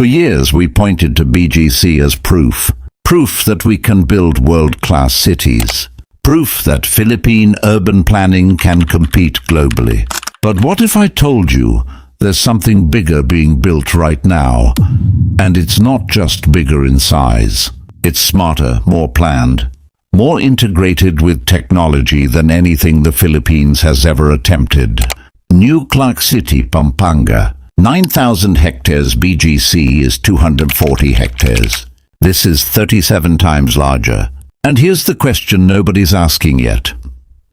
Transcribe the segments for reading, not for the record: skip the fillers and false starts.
For years we pointed to BGC as proof. Proof that we can build world-class cities. Proof that Philippine urban planning can compete globally. But what if I told you there's something bigger being built right now? And it's not just bigger in size. It's smarter, more planned, more integrated with technology than anything the Philippines has ever attempted. New Clark City, Pampanga. 9,000 hectares. BGC is 240 hectares. This is 37 times larger. And here's the question nobody's asking yet.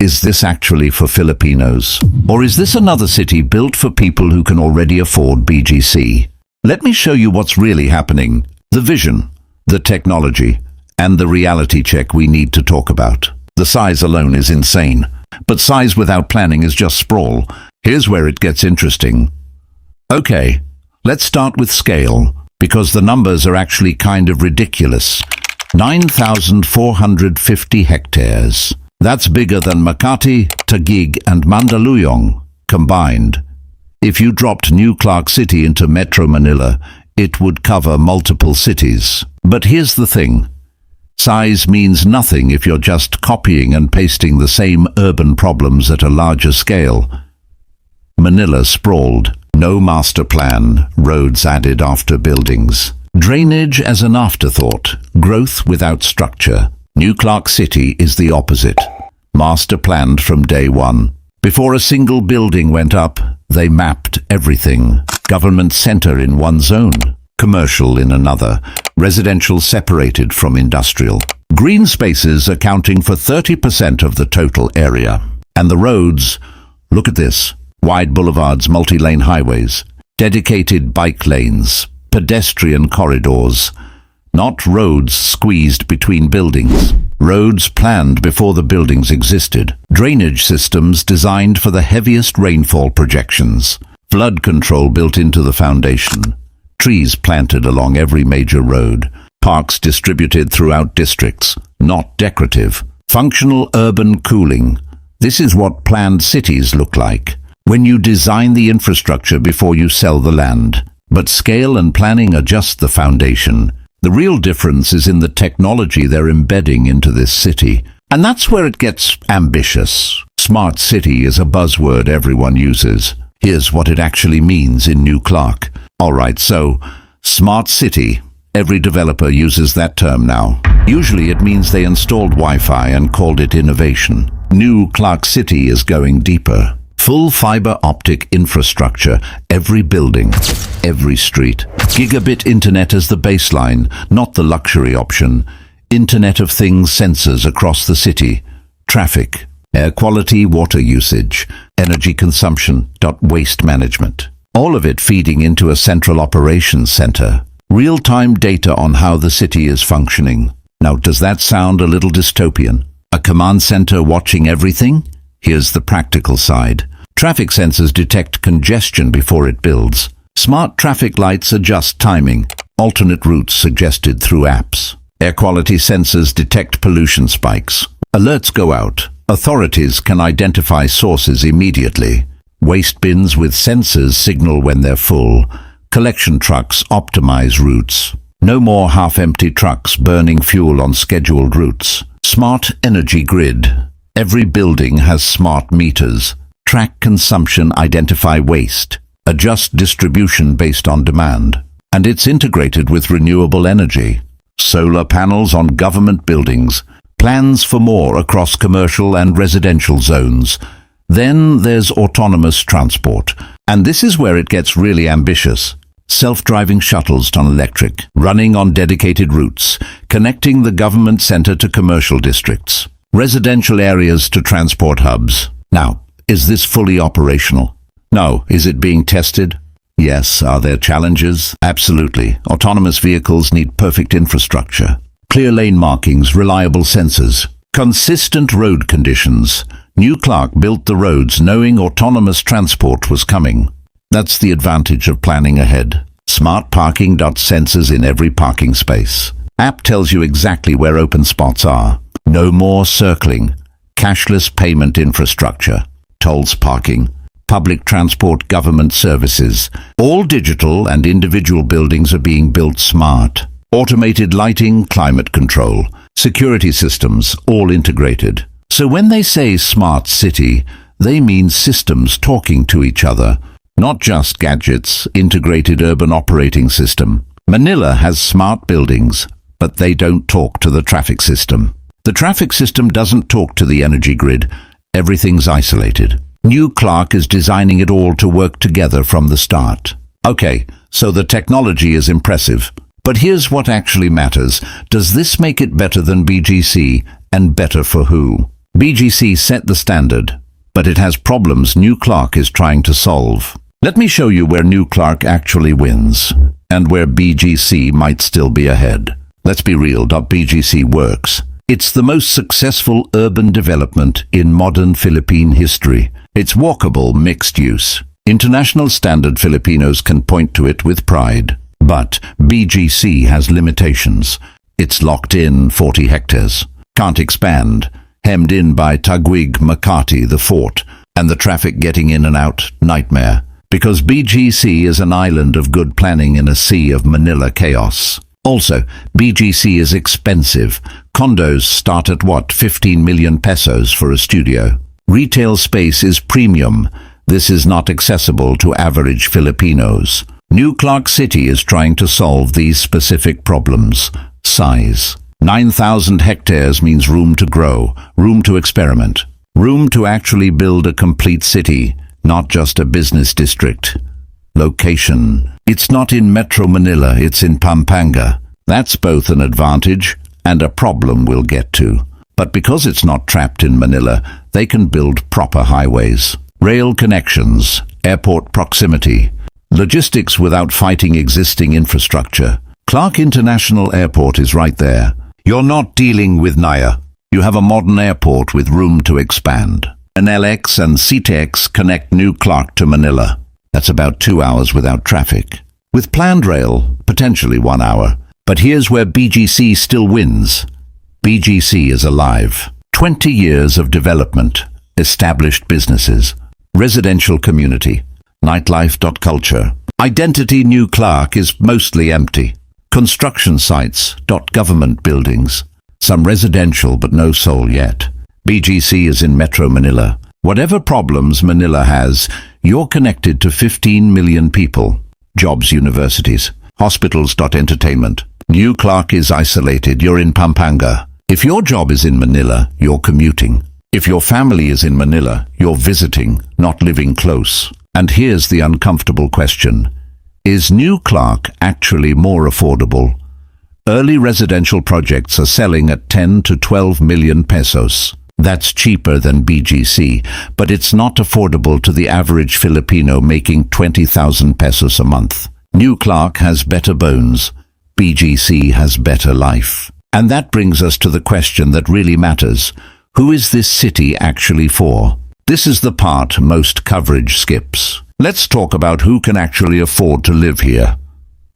Is this actually for Filipinos? Or is this another city built for people who can already afford BGC? Let me show you what's really happening. The vision, the technology, and the reality check we need to talk about. The size alone is insane. But size without planning is just sprawl. Here's where it gets interesting. Okay, let's start with scale, because the numbers are actually kind of ridiculous. 9,450 hectares. That's bigger than Makati, Taguig, and Mandaluyong combined. If you dropped New Clark City into Metro Manila, it would cover multiple cities. But here's the thing. Size means nothing if you're just copying and pasting the same urban problems at a larger scale. Manila sprawled. No master plan, roads added after buildings. Drainage as an afterthought, growth without structure. New Clark City is the opposite. Master planned from day one. Before a single building went up, they mapped everything. Government center in one zone, commercial in another, residential separated from industrial. Green spaces accounting for 30% of the total area. And the roads, look at this. Wide boulevards, multi-lane highways, dedicated bike lanes, pedestrian corridors, not roads squeezed between buildings. Roads planned before the buildings existed. Drainage systems designed for the heaviest rainfall projections. Flood control built into the foundation. Trees planted along every major road. Parks distributed throughout districts, not decorative. Functional urban cooling. This is what planned cities look like. When you design the infrastructure before you sell the land. But scale and planning are just the foundation. The real difference is in the technology they're embedding into this city. And that's where it gets ambitious. Smart city is a buzzword everyone uses. Here's what it actually means in New Clark. Alright, so, smart city. Every developer uses that term now. Usually it means they installed Wi-Fi and called it innovation. New Clark City is going deeper. Full fiber optic infrastructure, every building, every street. Gigabit internet as the baseline, not the luxury option. Internet of Things sensors across the city. Traffic, air quality, water usage, energy consumption, waste management. All of it feeding into a central operations center. Real-time data on how the city is functioning. Now, does that sound a little dystopian? A command center watching everything? Here's the practical side. Traffic sensors detect congestion before it builds. Smart traffic lights adjust timing. Alternate routes suggested through apps. Air quality sensors detect pollution spikes. Alerts go out. Authorities can identify sources immediately. Waste bins with sensors signal when they're full. Collection trucks optimize routes. No more half-empty trucks burning fuel on scheduled routes. Smart energy grid. Every building has smart meters. Track consumption, identify waste. Adjust distribution based on demand. And it's integrated with renewable energy. Solar panels on government buildings. Plans for more across commercial and residential zones. Then there's autonomous transport. And this is where it gets really ambitious. Self-driving shuttles on electric, running on dedicated routes, connecting the government center to commercial districts. Residential areas to transport hubs. Now, is this fully operational? No. Is it being tested? Yes. Are there challenges? Absolutely. Autonomous vehicles need perfect infrastructure. Clear lane markings, reliable sensors. Consistent road conditions. New Clark built the roads knowing autonomous transport was coming. That's the advantage of planning ahead. Smart parking. Sensors in every parking space. App tells you exactly where open spots are. No more circling. Cashless payment infrastructure. Tolls parking. public transport, government services. All digital and individual buildings are being built smart. Automated lighting, climate control, security systems, all integrated. So when they say smart city, they mean systems talking to each other, not just gadgets. Integrated urban operating system. Manila has smart buildings, but they don't talk to the traffic system. The traffic system doesn't talk to the energy grid. Everything's isolated. New Clark is designing it all to work together from the start. Okay, so the technology is impressive. But here's what actually matters. Does this make it better than BGC, and better for who? BGC set the standard, but it has problems New Clark is trying to solve. Let me show you where New Clark actually wins, and where BGC might still be ahead. Let's be real, BGC works. It's the most successful urban development in modern Philippine history. It's walkable, mixed use. International standard Filipinos can point to it with pride. But BGC has limitations. It's locked in 40 hectares. Can't expand. Hemmed in by Taguig, Makati, the fort, and the traffic getting in and out, nightmare. Because BGC is an island of good planning in a sea of Manila chaos. Also, BGC is expensive. Condos start at 15 million pesos for a studio. Retail space is premium. This is not accessible to average Filipinos. New Clark City is trying to solve these specific problems. Size. 9,000 hectares means room to grow, room to experiment, room to actually build a complete city, not just a business district. Location. It's not in Metro Manila, it's in Pampanga. That's both an advantage and a problem we'll get to. But because it's not trapped in Manila, they can build proper highways, rail connections, airport proximity, logistics without fighting existing infrastructure. Clark International Airport is right there. You're not dealing with Naya. You have a modern airport with room to expand. An LX and CTX connect New Clark to Manila. That's about 2 hours without traffic. With planned rail, potentially 1 hour. But here's where BGC still wins. BGC is alive. 20 years of development, established businesses, residential community, nightlife. Culture. Identity. New Clark is mostly empty. Construction sites. Government buildings. Some residential but no soul yet. BGC is in Metro Manila. Whatever problems Manila has, you're connected to 15 million people. Jobs, universities, hospitals. Entertainment. New Clark is isolated. You're in Pampanga. If your job is in Manila, you're commuting. If your family is in Manila, you're visiting, not living close. And here's the uncomfortable question. Is New Clark actually more affordable? Early residential projects are selling at 10 to 12 million pesos. That's cheaper than BGC, but it's not affordable to the average Filipino making 20,000 pesos a month. New Clark has better bones. BGC has better life. And that brings us to the question that really matters. Who is this city actually for? This is the part most coverage skips. Let's talk about who can actually afford to live here.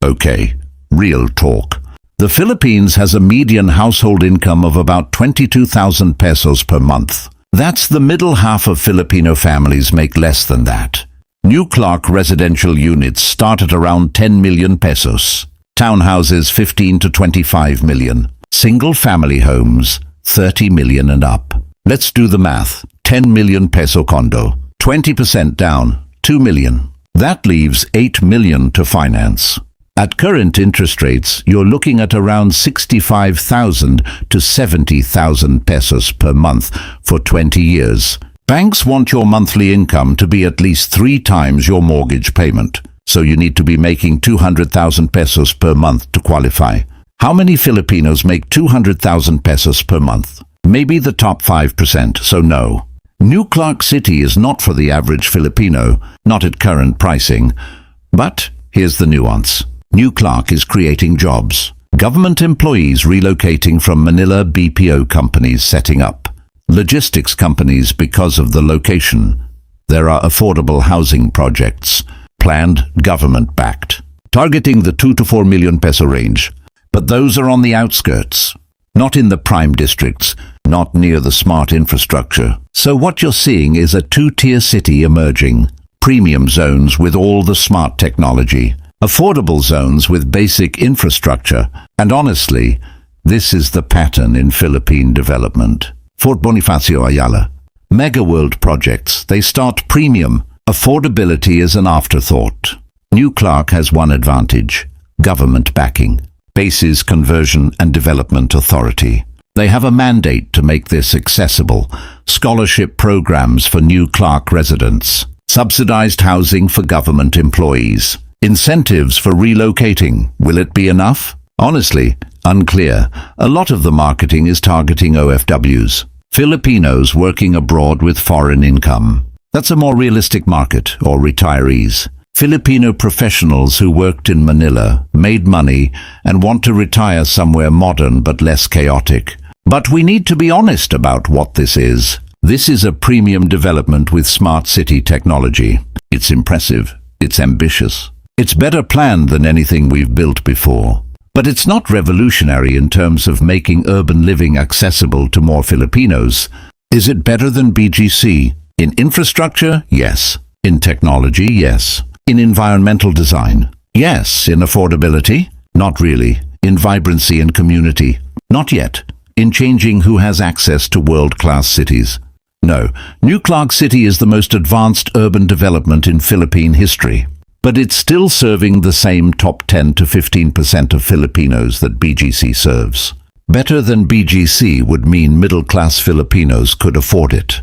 Okay, real talk. The Philippines has a median household income of about 22,000 pesos per month. That's the middle half of Filipino families make less than that. New Clark residential units start at around 10 million pesos. Townhouses 15 to 25 million. Single-family homes 30 million and up. Let's do the math. 10 million peso condo. 20% down, 2 million. That leaves 8 million to finance. At current interest rates, you're looking at around 65,000 to 70,000 pesos per month for 20 years. Banks want your monthly income to be at least 3 times your mortgage payment. So you need to be making 200,000 pesos per month to qualify. How many Filipinos make 200,000 pesos per month? Maybe the top 5%, so no. New Clark City is not for the average Filipino, not at current pricing. But here's the nuance. New Clark is creating jobs. Government employees relocating from Manila, BPO companies setting up. Logistics companies because of the location. There are affordable housing projects. Planned, government-backed. Targeting the 2 to 4 million peso range. But those are on the outskirts. Not in the prime districts. Not near the smart infrastructure. So what you're seeing is a 2-tier city emerging. premium zones with all the smart technology, affordable zones with basic infrastructure, and honestly, this is the pattern in Philippine development. Fort Bonifacio Ayala. Mega world projects, they start premium. Affordability is an afterthought. New Clark has one advantage: government backing. Bases Conversion and Development Authority. They have a mandate to make this accessible. Scholarship programs for New Clark residents. Subsidized housing for government employees. Incentives for relocating. Will it be enough? Honestly, unclear. A lot of the marketing is targeting OFWs, Filipinos working abroad with foreign income. That's a more realistic market, or retirees. Filipino professionals who worked in Manila, made money, and want to retire somewhere modern but less chaotic. But we need to be honest about what this is. This is a premium development with smart city technology. It's impressive. It's ambitious. It's better planned than anything we've built before. But it's not revolutionary in terms of making urban living accessible to more Filipinos. Is it better than BGC? In infrastructure? Yes. In technology? Yes. In environmental design? Yes. In affordability? Not really. In vibrancy and community? Not yet. In changing who has access to world-class cities? No. New Clark City is the most advanced urban development in Philippine history. But it's still serving the same top 10 to 15% of Filipinos that BGC serves. Better than BGC would mean middle-class Filipinos could afford it.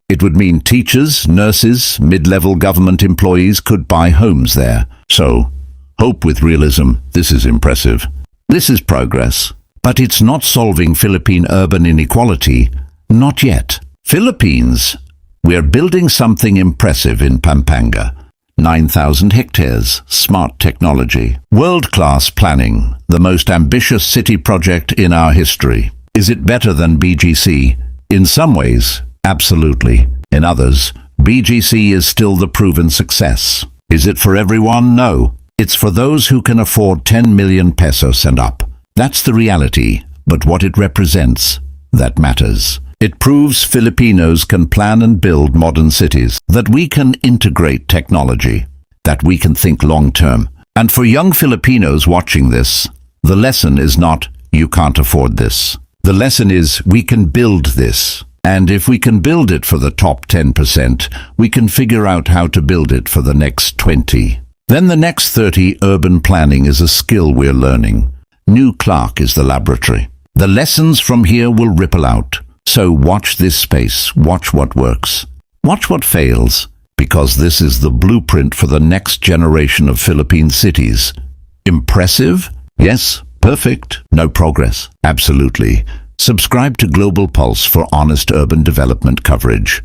It would mean teachers, nurses, mid-level government employees could buy homes there. So, hope with realism, this is impressive. This is progress. But it's not solving Philippine urban inequality. Not yet. Philippines, we're building something impressive in Pampanga. 9,000 hectares, smart technology, world-class planning, the most ambitious city project in our history. Is it better than BGC? In some ways, absolutely. In others, BGC is still the proven success. Is it for everyone? No. It's for those who can afford 10 million pesos and up. That's the reality, but what it represents, that matters. It proves Filipinos can plan and build modern cities, that we can integrate technology, that we can think long-term. And for young Filipinos watching this, the lesson is not, you can't afford this. The lesson is, we can build this. And if we can build it for the top 10%, we can figure out how to build it for the next 20. Then the next 30, urban planning is a skill we're learning. New Clark is the laboratory. The lessons from here will ripple out. So watch this space, watch what works, watch what fails, because this is the blueprint for the next generation of Philippine cities. Impressive? Yes. Perfect? No progress? Absolutely. Subscribe to Global Pulse for honest urban development coverage.